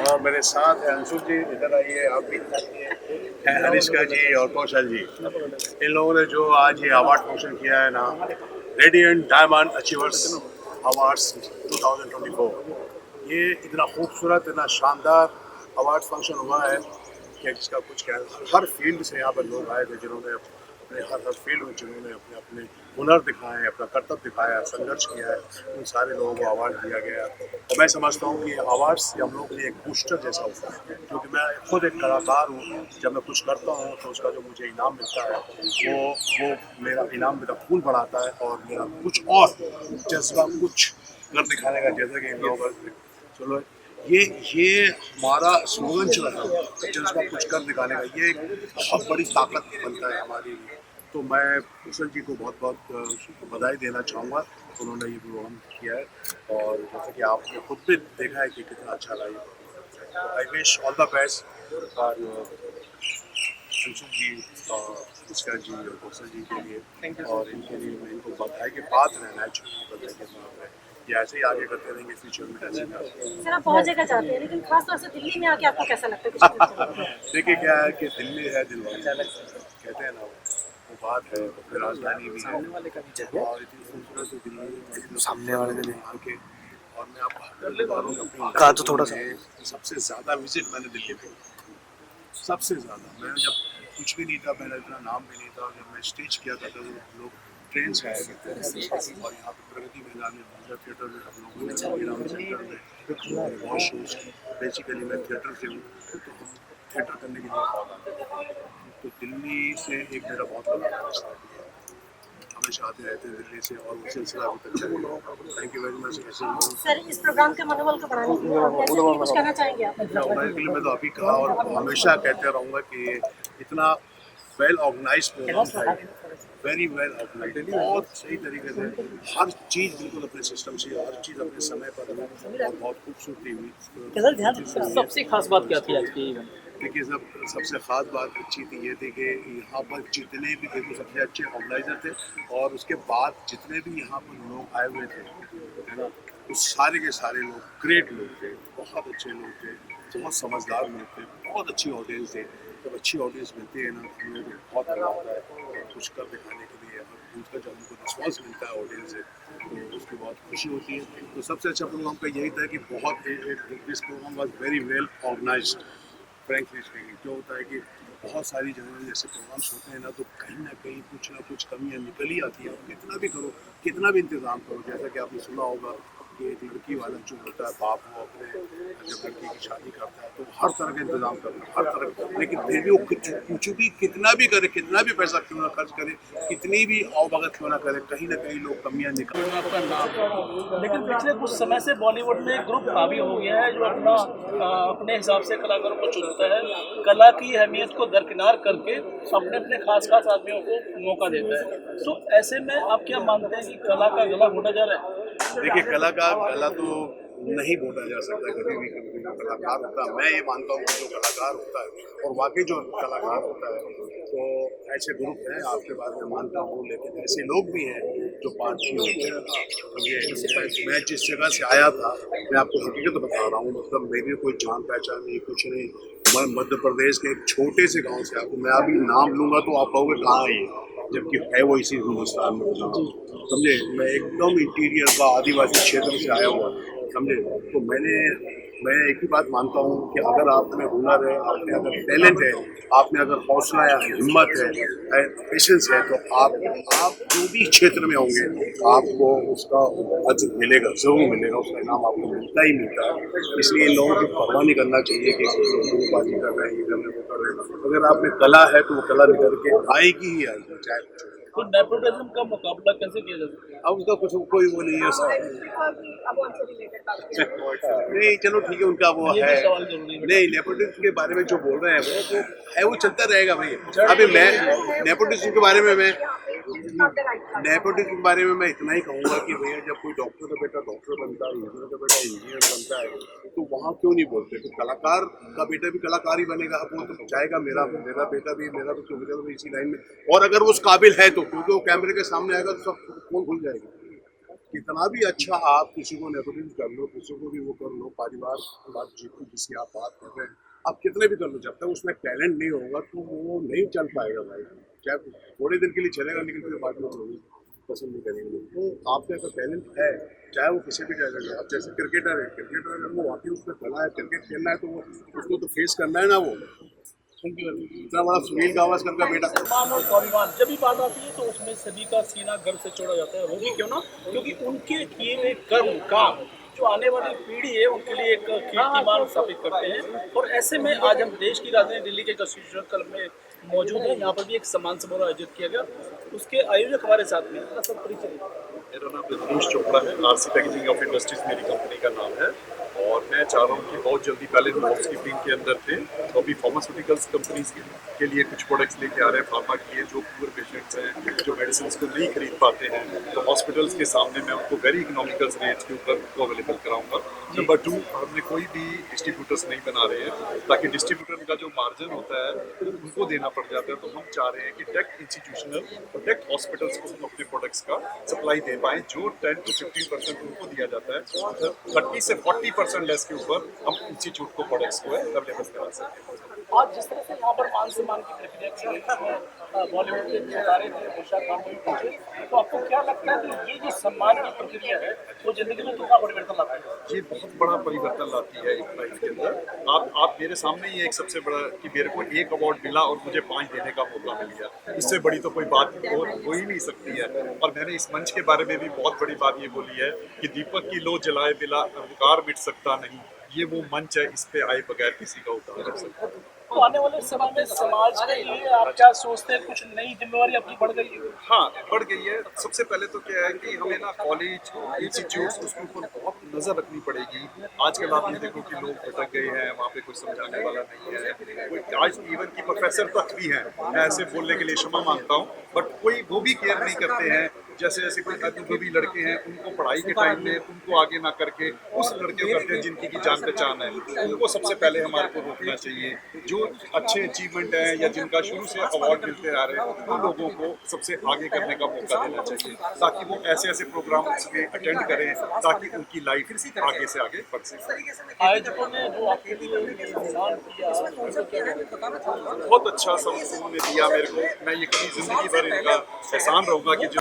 और मेरे साथ है अंशु जी, इधर आइए आप भी हैं, अनिष्का जी और कौशल जी। इन लोगों ने जो आज ये अवार्ड फंक्शन किया है ना, रेडियंट डायमंड अचीवर्स अवार्ड्स 2024, ये इतना खूबसूरत, इतना शानदार अवार्ड फंक्शन हुआ है कि जिसका कुछ कह, हर फील्ड से यहाँ पर लोग आए थे जिन्होंने अपने हर हर फील्ड में जिन्होंने अपने अपने हुनर दिखाए हैं, अपना कर्तव्य दिखाया है, संघर्ष किया है, उन सारे लोगों को अवार्ड दिया गया। और मैं समझता हूँ कि अवार्ड्स हम लोगों के लिए एक बूस्टर जैसा होता है, क्योंकि मैं खुद एक कलाकार हूँ। जब मैं कुछ करता हूँ तो उसका जो मुझे इनाम मिलता है वो मेरा इनाम मेरा खून बढ़ाता है और मेरा कुछ और जज्बा कुछ कर दिखाने का, जैसा कि इन लोगों का चलो ये हमारा स्लोगन चल रहा है, जज्बा कुछ कर दिखाने का, ये एक बहुत बड़ी ताकत बनता है हमारे लिए। तो मैं कुशल जी को बहुत बहुत बधाई देना चाहूँगा, उन्होंने ये प्रोग्राम किया है और जैसे कि आपने खुद भी देखा है कि कितना अच्छा रहा ये प्रोग्राम। तो I wish all the best और अंशु जी और इसका जी और कौशल जी के लिए, और इनके लिए मैं इनको बधाई के बाद रहना चाहिए, बधाई के बाद रहे, ये ऐसे ही आगे करते रहेंगे फ्यूचर में ऐसे ही। सर आप बहुत जगह जाते हैं, लेकिन खास तौर से दिल्ली में आके आपको कैसा लगता है कुछ? देखिए क्या है कि दिल्ली है दिलवाले, कहते हैं ना वो बात है, फिर राजधानी भी है और इतनी खूबसूरत दिल्ली सामने वाले दिन के। और मैं आपको बता रहा हूँ कहा तो थोड़ा सा सबसे ज़्यादा विजिट मैंने दिल्ली पे, सबसे ज़्यादा। मैंने जब कुछ भी नहीं था, मेरा इतना नाम भी नहीं था, जब मैं स्टेज किया था तो लोग ट्रेन से आया करते थे और यहाँ पे प्रगति मैदान में पूजा थिएटर में हम लोगों ने सेंटर में बहुत शोज, बेसिकली मैं थिएटर से हूँ तो हम थिएटर करने के लिए, तो दिल्ली से एक मेरा बहुत बड़ा रिश्ता है, हमेशा आते रहते हैं दिल्ली से और वो सिलसिला अभी तक चलेगा। Thank you very much. ऐसे सर इस प्रोग्राम के मनोबल को बढ़ाने के लिए आप ऐसे भी कुछ कहना चाहेंगे आप? ऑर्गेनाइज के लिए मैं तो अभी कहा और हमेशा कहते रहूँगा कि इतना वेल ऑर्गेनाइज प्रोग्राम था, वेरी वेल ऑर्गेनाइज, बहुत सही तरीके से हर चीज़ बिल्कुल अपने सिस्टम से, हर चीज़ अपने समय पर और बहुत खूबसूरती हुई। सबसे खास बात क्या थी आज की इवेंट? देखिए सबसे ख़ास बात अच्छी थी ये थी कि यहाँ पर जितने भी देखो सबसे अच्छे ऑर्गेनाइजर थे और उसके बाद जितने भी यहाँ पर लोग आए हुए थे, है ना, वो सारे के सारे लोग ग्रेट लोग थे, बहुत अच्छे लोग थे, बहुत समझदार लोग थे, बहुत अच्छी ऑडियंस थे। जब अच्छी ऑडियंस मिलती है ना तो हमें तो बहुत मज़ा आता है कुछ कर दिखाने के लिए, और उसका जब हमको रिस्पॉन्स मिलता है ऑडियंस से तो उसकी बहुत खुशी होती है। तो सबसे अच्छा प्रोग्राम का यही था कि बहुत this programme was very well organised. Frankly speaking क्या होता है कि बहुत सारी जगह जैसे प्रोग्राम्स होते हैं ना तो कहीं ना कुछ कमियां निकल ही आती हैं, कितना भी करो, कितना भी इंतज़ाम करो। जैसा कि आपने सुना होगा कि एक लड़की वाला जो होता है बाप, वो अपने जब लड़की की शादी करता है तो हर तरह का इंतज़ाम करता है, हर तरह, लेकिन फिर भी वो कुछ भी कितना भी करे, कितना भी पैसा क्यों ना खर्च करे, कितनी भी अवभगत क्यों ना करे, कहीं ना कहीं लोग कमियाँ निकल। आपका नाम, लेकिन पिछले कुछ समय से बॉलीवुड में एक ग्रुप हावी हो गया है जो अपने हिसाब से कलाकारों को चुनता है, कला की अहमियत को दरकिनार करके अपने अपने खास खास आदमियों को मौका देता है। तो ऐसे में आप क्या मानते हैं कि कला का गला घोटा जा रहा है? देखिए कला का गला तो नहीं घोटा जा सकता कभी भी, कभी जो कलाकार होता है, मैं ये मानता हूँ कि जो कलाकार होता है और वाकई जो कलाकार होता है, तो ऐसे ग्रुप हैं आपके बारे में मानता हूँ, लेकिन ऐसे लोग भी हैं जो पार्टी होते हैं। ये मैं जिस जगह से आया था, मैं आपको हकीकत बता रहा हूँ, मतलब मेरी कोई जान पहचान नहीं, कुछ नहीं। मैं मध्य प्रदेश के एक छोटे से गांव से आता हूँ, मैं अभी नाम लूँगा तो आप कहोगे कहाँ है ये, जबकि है वो इसी हिंदुस्तान में, समझे। मैं एकदम इंटीरियर का आदिवासी क्षेत्र से आया हुआ, समझे। तो मैं एक ही बात मानता हूँ कि अगर आप में हुनर है, आप में अगर टैलेंट है, आप में अगर हौसला या हिम्मत है, पेशेंस है, तो आप जो भी क्षेत्र में होंगे आपको उसका अज मिलेगा, जरूर मिलेगा, उसका इनाम आपको मिलता ही मिलता है। इसलिए इन लोगों की परवाह नहीं करना चाहिए कि गुरुबाजी कर रहे हैं, ये कर रहे हैं, वो कर रहे हैं। अगर आप में कला है तो वो कला निकल के आएगी ही आएगी, चाहे कुछ हो। तो नेपोटिज्म का मुकाबला कैसे किया जा सकता है? अब उसका कुछ कोई वो नहीं है सर। नहीं चलो ठीक है, उनका वो ये है। भी सवाल जरूरी है। नहीं, नेपोटिज्म के बारे में जो बोल रहे हैं वो है, वो चलता रहेगा भाई। अभी मैं नेपोटिज्म के बारे में नेपोटिज्म के बारे में मैं इतना ही कहूँगा कि भैया जब कोई डॉक्टर का बेटा डॉक्टर बनता है, इंजीनियर का बेटा इंजीनियर बनता है, तो वहाँ क्यों नहीं बोलते कि कलाकार का बेटा भी कलाकार ही बनेगा। अब वो तो चाहेगा मेरा बेटा भी क्यों, मेरा भी इसी लाइन में, और अगर वो उस काबिल है तो, क्योंकि वो कैमरे के सामने आएगा तो सब फोन खुल जाएगा। कितना भी अच्छा आप किसी को नेपोटिज्म कर लो, किसी को भी वो कर लो, परिवार बातचीत जिसकी आप बात कर रहे हैं, आप कितने भी कर लो, जब तक उसमें टैलेंट नहीं होगा तो वो नहीं चल पाएगा भाई। चाहे थोड़ी देर के लिए चलेगा, लेकिन फिर बाद में लोग पसंद नहीं करेंगे। तो आपके अगर टैलेंट है, चाहे वो किसी भी जगह है, आप जैसे क्रिकेटर है, क्रिकेटर अगर वो वाकई उसमें कला है, क्रिकेट खेलना है, तो वो उसको तो फेस करना है ना। वो इतना बड़ा सुनील गावस्कर का बेटा। सम्मान और स्वाभिमान जब भी बात आती है तो उसमें सभी का सीना गर्व से चढ़ा जाता है। वो भी क्यों ना, क्योंकि उनके किए हुए कर्म काम जो आने वाली पीढ़ी है उनके लिए एक कीर्तिमान स्थापित करते हैं। और ऐसे में आज हम देश की राजधानी दिल्ली के कॉन्स्टिट्यूशन क्लब में मौजूद हैं। यहाँ पर भी एक सम्मान समारोह आयोजित किया गया, उसके आयोजक हमारे साथ में हैं। सब परिचय। मेरा नाम दिनेश चोपड़ा है। आरसी पैकेजिंग ऑफ इंडस्ट्रीज मेरी कंपनी का नाम है और मैं चाह रहा हूँ कि बहुत जल्दी, पहले हम हाउस कीपिंग के अंदर थे तो अभी फार्मास्यूटिकल्स कंपनीज के लिए कुछ प्रोडक्ट्स लेके आ रहे हैं फार्मा के लिए, जो पुअर पेशेंट्स हैं जो मेडिसिन को नहीं खरीद पाते हैं, तो हॉस्पिटल्स के सामने मैं उनको वेरी इकोनॉमिकल रेट्स के ऊपर उनको अवेलेबल कराऊंगा। नंबर 2, हमने कोई भी डिस्ट्रीब्यूटर्स नहीं बना रहे हैं ताकि डिस्ट्रीब्यूटर का जो मार्जिन होता है वो उनको देना पड़ जाता है। तो हम चाह रहे हैं कि डायरेक्ट इंस्टीट्यूशनल और डायरेक्ट हॉस्पिटल्स को हम अपने प्रोडक्ट्स का सप्लाई दे पाएँ। जो 10 to 15% उनको दिया जाता है, 30 से 40% लेस के ऊपर हम इंस्टीट्यूट को प्रोडक्ट्स को अवेलेबल करा सकते हैं। आज जिस तरह से यहाँ पर मान सम्मान की प्रक्रिया चल रही है, बॉलीवुड के सितारे थे, उषा खान भी पहुंचे, तो आपको क्या लगता है कि ये जो सम्मान की प्रक्रिया है वो जिंदगी में कितना परिवर्तन लाता है? ये बहुत बड़ा परिवर्तन लाती है एक लाइफ के अंदर। आप मेरे सामने ही एक सबसे बड़ा कि मेरे को एक अवार्ड मिला और मुझे 5 देने का मौका मिल गया, इससे बड़ी तो कोई बात हो ही नहीं सकती है। और मैंने इस मंच के बारे में भी बहुत बड़ी बात ये बोली है कि दीपक की लो जलाए बिना अंधकार मिट सकता नहीं। ये वो मंच है, इस पे आए बगैर किसी का उद्धार कर सकता है। तो आने वाले समय में समाज के लिए आप क्या सोचते हैं? कुछ नई जिम्मेवारी अपनी बढ़ गई है? हाँ, बढ़ गई है। सबसे पहले तो क्या है कि हमें ना कॉलेज इंस्टीट्यूट्स उसके ऊपर बहुत नज़र रखनी पड़ेगी। आजकल आप ये देखो कि लोग भटक गए हैं, वहाँ पे कुछ समझाने वाला नहीं है। कोई आज इवन की प्रोफेसर तक भी हैं, मैं ऐसे बोलने के लिए क्षमा मांगता हूँ, बट कोई वो भी केयर नहीं करते हैं। जैसे जैसे कोई अनुभवी लड़के हैं, उनको पढ़ाई के टाइम में उनको आगे ना करके उस लड़के को करते हैं जिनकी की जान पहचान है, उनको सबसे पहले हमारे को रोकना चाहिए। जो अच्छे अचीवमेंट हैं या जिनका शुरू से अवार्ड मिलते आ रहे हैं, उन लोगों को सबसे आगे करने का मौका देना चाहिए ताकि वो ऐसे ऐसे प्रोग्राम्स में अटेंड करें ताकि उनकी लाइफ आगे से आगे बढ़ सके। आयोजकों ने जो आपके लिए सम्मान किया, बहुत अच्छा सब उन्होंने दिया मेरे को। मैं ये कभी जिंदगी भर इनका एहसान रहूँगा कि जो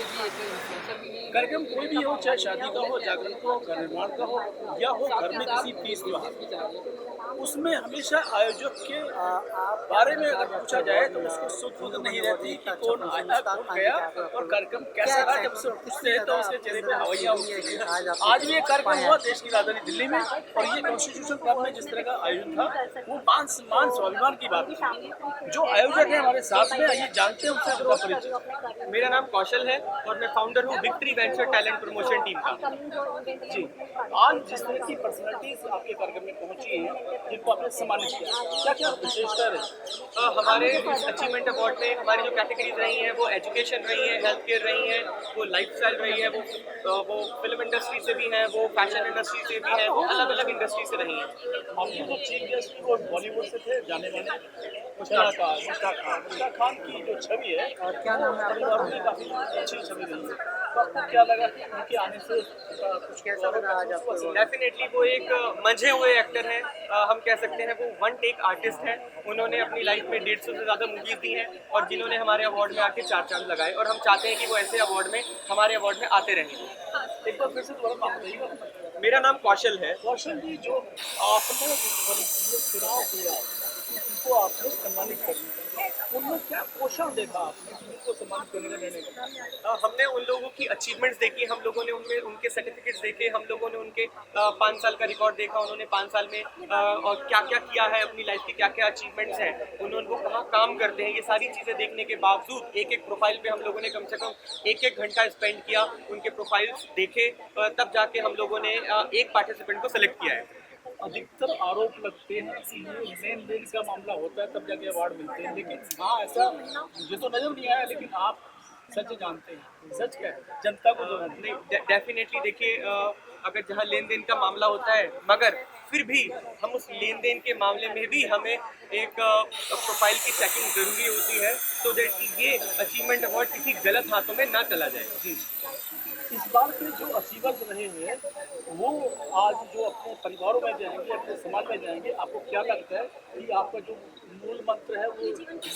कार्यक्रम कोई भी हो, चाहे शादी का हो, जागरण का हो, घर निर्माण का हो, या हो घर में किसी तीज त्योहार, उसमें हमेशा आयोजक के बारे में अगर पूछा जाए तो उसको सुध नहीं रहती कि कौन आया कौन गया और कार्यक्रम कैसा रहा। जब उससे पूछते हैं तो उसके चेहरे पे हवाइयाँ उठती हैं। आज भी एक कार्यक्रम हुआ देश की राजधानी दिल्ली में, और ये कॉन्स्टिट्यूशन क्लब में जिस तरह का आयोजन था वो मान सम्मान स्वाभिमान की बात थी। जो आयोजक है हमारे साथ में, आइए जानते हैं उनसे अपना परिचय। मेरा नाम कौशल है और मैं फाउंडर हूँ victory venture talent promotion team का। जी, आज जिस तरह की पर्सनालिटीज आपके कार्यक्रम में पहुंची हैं जिनको आपने सम्मानित किया, क्या क्या विशेषता रही? हमारे इस अचीवमेंट अवार्ड में हमारी जो कैटेगरीज रही हैं वो एजुकेशन रही है, हेल्थ केयर रही है, वो लाइफस्टाइल रही है, वो फिल्म इंडस्ट्री से भी हैं, वो फैशन इंडस्ट्री से भी हैं, वो अलग अलग इंडस्ट्री से रही हैं। आपके जो चीफ गेस्ट वो बॉलीवुड से थे, जाने माने उषा खान की जो छवि है क्या नाम है, काफी अच्छी छवि रही है। तो आपको क्या लगा कि उनके आने से कुछ कैसा लगा आज आपको? डेफिनेटली वो एक मंझे हुए एक्टर हैं, हम कह सकते हैं वो वन टेक आर्टिस्ट हैं। उन्होंने अपनी लाइफ में 150 से ज़्यादा मूवीज़ दी हैं और जिन्होंने हमारे अवार्ड में आके 4 चांद लगाए, और हम चाहते हैं कि वो ऐसे अवार्ड में हमारे अवार्ड में आते रहें। एक बार फिर से दोबारा नाम बताइएगा। मेरा नाम कौशल है। कौशल जी, जो आपने चुनाव किया उनको आपने सम्मानित कर दिया, उनमें क्या पोषण देखा आपने उनको सम्मानित करने का निर्णय किया? हमने उन लोगों की अचीवमेंट्स देखी, हम लोगों ने उनमें उनके सर्टिफिकेट्स देखे, हम लोगों ने उनके 5 साल का रिकॉर्ड देखा, उन्होंने 5 साल में और क्या क्या किया है, अपनी लाइफ के क्या क्या अचीवमेंट्स हैं, उन्होंने वो कहाँ काम करते हैं, ये सारी चीज़ें देखने के बावजूद एक एक प्रोफाइल पे हम लोगों ने कम से कम 1-1 घंटा स्पेंड किया, उनके प्रोफाइल्स देखे, तब जाके हम लोगों ने एक पार्टिसिपेंट को सेलेक्ट किया है। अधिकतर आरोप लगते हैं कि ये लेन देन का मामला होता है तब जाके अवार्ड मिलते हैं, लेकिन हाँ ऐसा मुझे तो नजर नहीं आया, लेकिन आप सच जानते हैं, सच क्या है जनता को जो नहीं, डेफिनेटली देखिए, अगर जहाँ लेन देन का मामला होता है, मगर फिर भी हम उस लेन देन के मामले में भी हमें एक प्रोफाइल की चेकिंग ज़रूरी होती है, तो दैट ये अचीवमेंट अवार्ड किसी गलत हाथों में ना चला जाए। जी, इस बार के जो अचीवर्स रहे हैं वो आज जो अपने परिवारों में जाएंगे, अपने समाज में जाएंगे, आपको क्या लगता है कि आपका जो मूल मंत्र है वो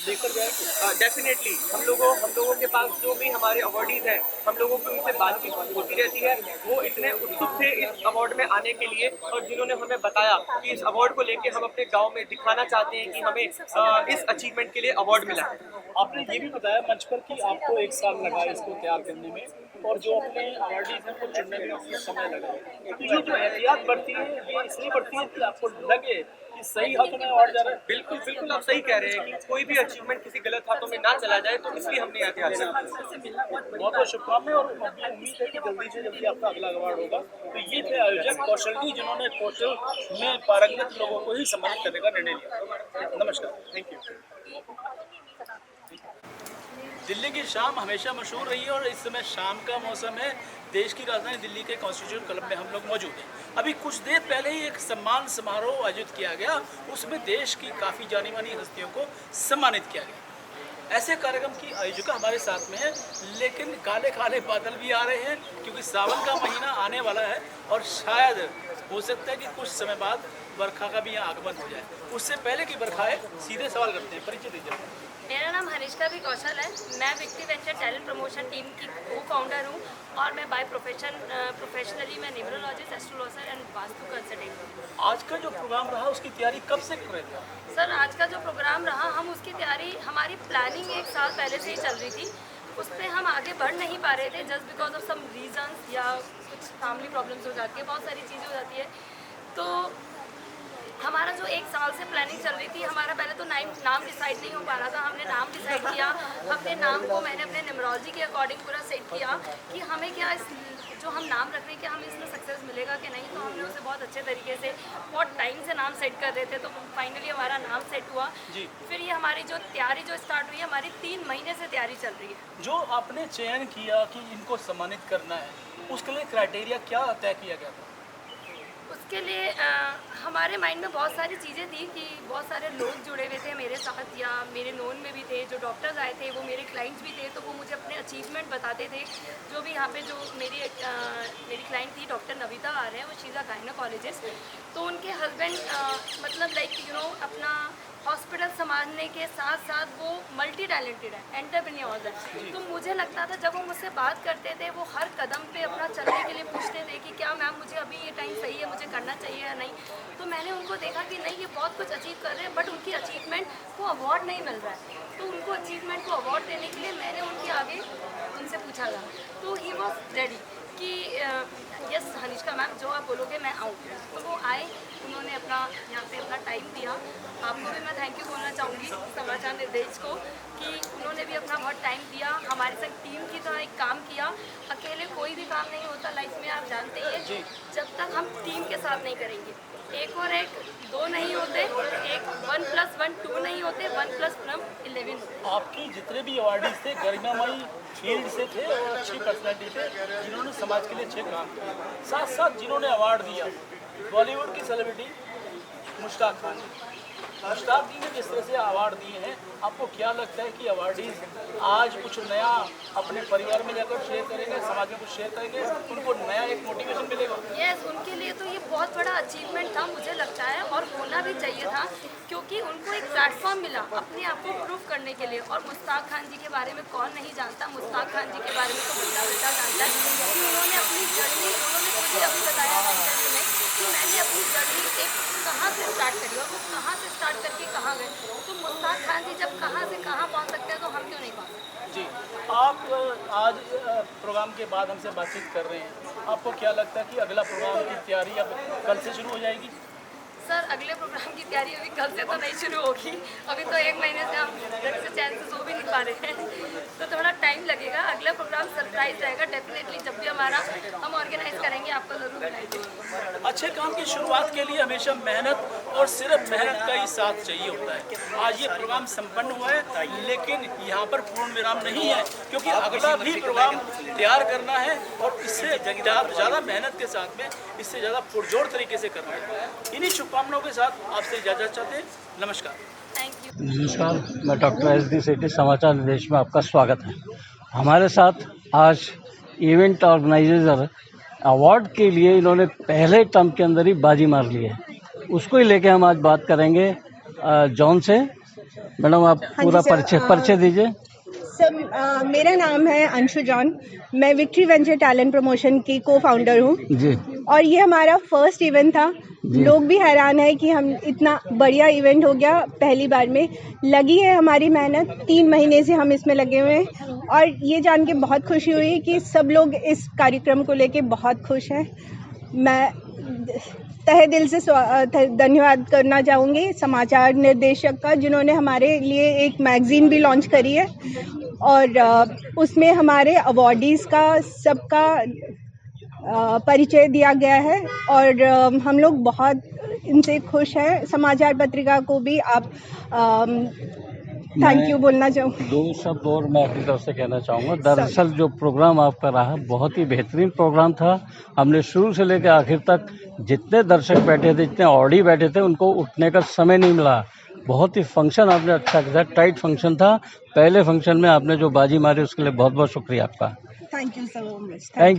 लेकर जाएंगे? डेफिनेटली हम लोगों के पास जो भी हमारे अवार्डीज हैं, हम लोगों की उनसे बातचीत होती रहती है। वो इतने उत्सुक थे इस अवार्ड में आने के लिए, और जिन्होंने हमें बताया कि इस अवार्ड को लेके हम अपने गांव में दिखाना चाहते हैं कि हमें इस अचीवमेंट के लिए अवार्ड मिला है। आपने ये भी बताया मंच पर कि आपको 1 साल लगा इसको तैयार करने में, और जो अपने अवार्डीज हैं वो चुनने में उसमें समय लगा। तो ये जो एहतियात बढ़ती है ये इसलिए बढ़ती है कि आपको लगे कि सही हाथों में अवार्ड जा रहा है। बिल्कुल बिल्कुल आप सही कह रहे हैं कि कोई भी अचीवमेंट किसी गलत हाथों में ना चला जाए, तो इसलिए हमने एहतियात किया। बहुत बहुत शुभकामनाएं, और उम्मीद है कि जल्दी से जल्दी आपका अगला अवार्ड होगा। तो ये थे आयोजक कौशल जी, जिन्होंने कौशल में पारंगत लोगों को ही सम्मानित करने का निर्णय लिया। नमस्कार, थैंक यू। दिल्ली की शाम हमेशा मशहूर रही है, और इस समय शाम का मौसम है। देश की राजधानी दिल्ली के कॉन्स्टिट्यूशन क्लब में हम लोग मौजूद हैं। अभी कुछ देर पहले ही एक सम्मान समारोह आयोजित किया गया, उसमें देश की काफ़ी जानी मानी हस्तियों को सम्मानित किया गया। ऐसे कार्यक्रम की आयोजिका हमारे साथ में है, लेकिन काले काले बादल भी आ रहे हैं क्योंकि सावन का महीना आने वाला है, और शायद हो सकता है कि कुछ समय बाद बरखा का भी यहाँ आगमन हो जाए। उससे पहले की बरखा है, सीधे सवाल करते हैं, परिचय दीजिए। मेरा नाम हनिष्का भी कौशल है। मैं विक्टी वेंचर टैलेंट प्रमोशन टीम की को फाउंडर हूँ, और मैं बाय प्रोफेशनली मैं numerologist, astrologer and vastu consultant हूँ। आज का जो प्रोग्राम रहा उसकी तैयारी कब से कर रहे थे? सर, आज का जो प्रोग्राम रहा, हम उसकी तैयारी, हमारी प्लानिंग 1 साल पहले से ही चल रही थी। उस पर हम आगे बढ़ नहीं पा रहे थे, just because of some reasons, या कुछ फैमिली प्रॉब्लम्स हो जाती है, बहुत सारी चीज़ें हो जाती है। तो हमारा जो 1 साल से प्लानिंग चल रही थी, हमारा पहले तो नाम डिसाइड नहीं हो पा रहा था। हमने नाम डिसाइड किया, अपने नाम को मैंने अपने न्यूमरोलॉजी के अकॉर्डिंग पूरा सेट किया कि हमें क्या जो हम नाम रख रहे हैं, क्या हमें इसमें सक्सेस मिलेगा कि नहीं। तो हमने उसे बहुत अच्छे तरीके से बहुत टाइम से नाम सेट कर रहे थे, तो फाइनली हमारा नाम सेट हुआ। फिर ये हमारी जो तैयारी जो स्टार्ट हुई है, हमारी 3 महीने से तैयारी चल रही है। जो आपने चयन किया कि इनको सम्मानित करना है, उसके लिए क्राइटेरिया क्या तय किया गया था? उसके लिए हमारे माइंड में बहुत सारी चीज़ें थी कि बहुत सारे लोग जुड़े हुए थे मेरे साथ, या मेरे नोन में भी थे। जो डॉक्टर्स आए थे वो मेरे क्लाइंट्स भी थे, तो वो मुझे अपने अचीवमेंट बताते थे। जो भी यहाँ पे जो मेरी क्लाइंट थी, डॉक्टर नविता आ रहे हैं, वो शी इज़ अ गायनेकोलॉजिस्ट। तो उनके हस्बैंड मतलब लाइक अपना हॉस्पिटल संभालने के साथ साथ वो मल्टी टैलेंटेड है, एंटरप्रेन्योर है। तो मुझे लगता था जब वो मुझसे बात करते थे, वो हर कदम पे अपना चलने के लिए पूछते थे कि क्या मैम मुझे अभी ये टाइम सही है, मुझे करना चाहिए या नहीं। तो मैंने उनको देखा कि नहीं, ये बहुत कुछ अचीव कर रहे हैं, बट उनकी अचीवमेंट को अवार्ड नहीं मिल रहा है। तो उनको अचीवमेंट को अवार्ड देने के लिए मैंने उनके आगे उनसे पूछा था, तो ही वॉज रेडी कि यस हनिष्का मैम, जो आप बोलोगे मैं आऊँ। तो वो आए, उन्होंने अपना यहाँ पे अपना टाइम दिया। आपको भी मैं थैंक यू बोलना चाहूँगी समाचार निर्देश को कि उन्होंने भी अपना बहुत टाइम दिया, हमारे संग टीम की तरह एक काम किया। अकेले कोई भी काम नहीं होता लाइफ में, आप जानते ही हैं। जब तक हम टीम के साथ नहीं करेंगे, 1 और 1 2 नहीं होते, 1 + 1 2 नहीं होते, 1 + 1 11। आपकी जितने भी अवार्डीज थे गरिमामयी फील्ड से थे, और अच्छी पर्सनैलिटी थे, जिन्होंने समाज के लिए अच्छे काम किए। साथ साथ जिन्होंने अवार्ड दिया, बॉलीवुड की सेलिब्रिटी मुश्ताक खान जी ने जिस तरह से अवार्ड दिए हैं, आपको क्या लगता है कि अवार्डीज आज कुछ नया अपने परिवार में जाकर शेयर करेंगे, समाज में कुछ शेयर करेंगे, उनको नया एक मोटिवेशन मिलेगा? यस, उनके लिए तो ये बहुत बड़ा अचीवमेंट था मुझे लगता है, और होना भी चाहिए था, क्योंकि उनको एक प्लेटफॉर्म मिला अपने आप को प्रूव करने के लिए। और मुश्ताक खान जी के बारे में कौन नहीं जानता, मुश्ताक खान जी के बारे में तो बेटा जानता है कि उन्होंने अपनी जर्नी, उन्होंने मुझे अभी बताया इंटरव्यू में कि मैंने अपनी जर्नी एक कहाँ से स्टार्ट करी, और वो कहाँ से स्टार्ट करके कहाँ गए। तो मुश्ताक खान जी जब कहाँ से कहाँ पहुँच सकते हैं, तो हम क्यों नहीं पहुँच सकते? जी, आप आज प्रोग्राम के बाद हमसे बातचीत कर रहे हैं, आपको क्या लगता है कि अगला प्रोग्राम की तैयारी अब कल से शुरू हो जाएगी? सर, अगले प्रोग्राम की तैयारी अभी कल से तो नहीं शुरू होगी। अभी तो 1 महीने से हम घर से चैन से सो भी नहीं पा रहे हैं, तो थोड़ा टाइम लगेगा। अगला प्रोग्राम सरप्राइज रहेगा डेफिनेटली। जब भी हमारा हम ऑर्गेनाइज करेंगे, आपको ज़रूर बताएंगे। अच्छे काम की शुरुआत के लिए हमेशा मेहनत, और सिर्फ मेहनत का ही साथ चाहिए होता है। आज ये प्रोग्राम संपन्न हुआ है, लेकिन यहाँ पर पूर्ण विराम नहीं है, क्योंकि अगला भी प्रोग्राम तैयार करना है, और इससे ज़्यादा मेहनत के साथ में, इससे ज़्यादा पुरजोर तरीके से करना है। इन्हीं शुभकामनाओं के साथ आपसे इजाज़त चाहते हैं। नमस्कार। Thank you. नमस्कार, मैं डॉक्टर SD सेठी, समाचार निर्देश में आपका स्वागत है। हमारे साथ आज इवेंट ऑर्गेनाइजर अवार्ड के लिए इन्होंने पहले टर्म के अंदर ही बाजी मार ली है, उसको ही लेके हम आज बात करेंगे जॉन से। मैडम आप पूरा परिचय दीजिए। सर मेरा नाम है अंशु जॉन, मैं विक्ट्री वेंचर टैलेंट प्रमोशन की को फाउंडर हूँ जी। और ये हमारा फर्स्ट इवेंट था। लोग भी हैरान है कि हम इतना बढ़िया इवेंट हो गया पहली बार में। लगी है हमारी मेहनत, 3 महीने से हम इसमें लगे हुए हैं और ये जान के बहुत खुशी हुई कि सब लोग इस कार्यक्रम को लेके बहुत खुश हैं। मैं तहे दिल से धन्यवाद करना चाहूँगी समाचार निर्देशक का, जिन्होंने हमारे लिए एक मैगजीन भी लॉन्च करी है और उसमें हमारे अवॉर्डीज़ का सबका परिचय दिया गया है और हम लोग बहुत इनसे खुश हैं। समाचार पत्रिका को भी आप थैंक यू बोलना चाहूँगी। 2 शब्द और मैं अपनी तरफ से कहना चाहूँगा। दरअसल जो प्रोग्राम आपका रहा बहुत ही बेहतरीन प्रोग्राम था। हमने शुरू से लेकर आखिर तक जितने दर्शक बैठे थे, जितने ऑडी बैठे थे, उनको उठने का समय नहीं मिला। बहुत ही फंक्शन आपने अच्छा किया, टाइट फंक्शन था। पहले फंक्शन में आपने जो बाजी मारी उसके लिए बहुत बहुत शुक्रिया आपका। Thank you so much. Thank